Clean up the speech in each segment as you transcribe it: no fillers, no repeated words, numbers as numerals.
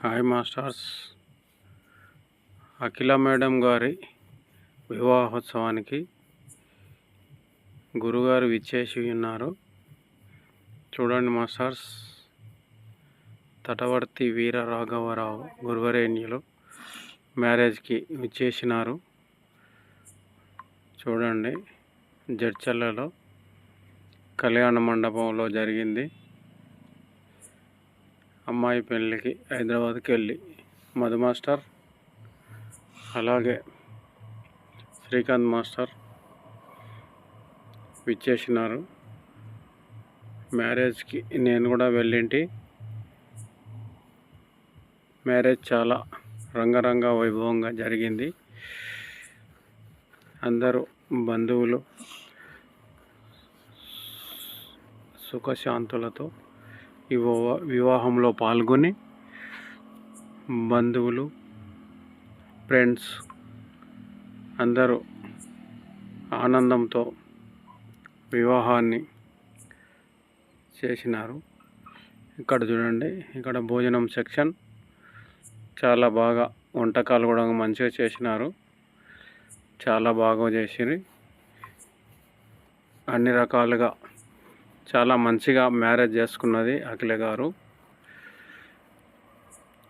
Hi masters. అఖిల madam గారి వివాహోత్సవానికి గురుగారు విచ్చేసి ఉన్నారు. చూడండి మాస్టర్స్, తటవర్తి వీర రాఘవరావు గురువరేణ్యులు మ్యారేజ్కి విచ్చేసినారు. చూడండి, జడ్చర్లలో కళ్యాణ మండపంలో జరిగింది. అమ్మాయి పెళ్ళికి హైదరాబాద్కి వెళ్ళి మధు మాస్టర్, అలాగే శ్రీకాంత్ మాస్టర్ విచ్చేసినారు. మ్యారేజ్కి నేను కూడా వెళ్ళింటి. మ్యారేజ్ చాలా రంగరంగ వైభవంగా జరిగింది. అందరూ బంధువులు సుఖశాంతులతో ఈ వివాహంలో పాల్గొని, బంధువులు, ఫ్రెండ్స్ అందరూ ఆనందంతో వివాహాన్ని చేసినారు. ఇక్కడ చూడండి, ఇక్కడ భోజనం సెక్షన్ చాలా బాగా, వంటకాలు కూడా మంచిగా చేసినారు. చాలా బాగా చేసిరి. అన్ని రకాలుగా చాలా మంచిగా మ్యారేజ్ చేసుకున్నది అఖిల గారు.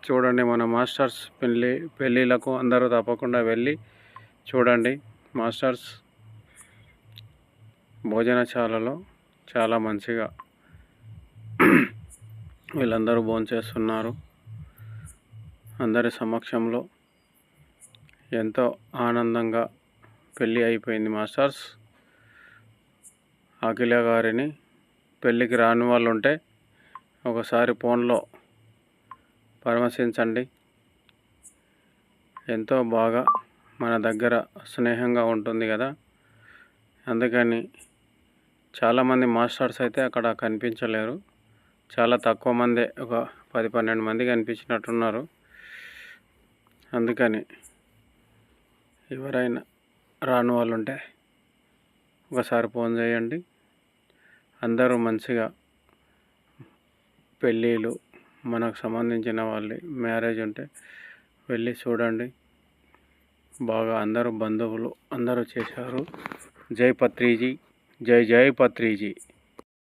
చూడండి, మన మాస్టర్స్ పెళ్ళిళ్ళకు అందరూ తప్పకుండా వెళ్ళి చూడండి. మాస్టర్స్ భోజనశాలలో చాలా మంచిగా వీళ్ళందరూ భోంచేస్తున్నారు. అందరి సమక్షంలో ఎంతో ఆనందంగా పెళ్ళి అయిపోయింది. మాస్టర్స్, అఖిల గారిని పెళ్ళికి రాని వాళ్ళు ఉంటే ఒకసారి ఫోన్లో పరామర్శించండి. ఎంతో బాగా మన దగ్గర స్నేహంగా ఉంటుంది కదా, అందుకని చాలామంది మాస్టర్స్ అయితే అక్కడ కనిపించలేరు. చాలా తక్కువ మందే, ఒక 10-12 మంది కనిపించినట్టున్నారు. అందుకని ఎవరైనా రాని వాళ్ళు ఉంటే ఒకసారి ఫోన్ చేయండి. అందరూ మంచిగా పెళ్ళిళ్ళు, మనకు సంబంధించిన వాళ్ళ మ్యారేజ్ ఉంటే వెళ్ళి చూడండి. బాగా అందరూ బంధువులు అందరూ చేశారు. జై పత్రిజీ, జై జై పత్రిజీ.